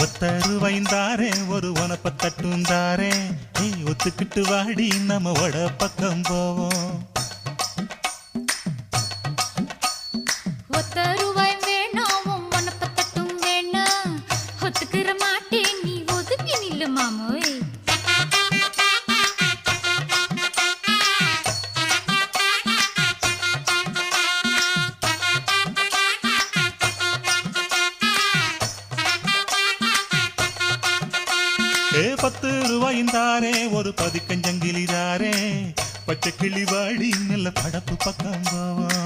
ஒத்தருவைந்தாரே ஒரு உனப்பத்தட்டுந்தாரே ஒத்துக்கிட்டு வாடி நம்ம வட பக்கம் போவோம். ஒத்தருவாய் வேணாம் உனப்பத்தட்டும் வேணாம் ஒத்துக்கிற மாட்டேன் நீ ஒதுக்கி நில்லு மாமோய். ₹10 ஒரு பதிக்கஞ்சங்கிலிதாரே பச்சை கிளி வாடி நல்ல படப்பு பக்கம் போவோம்.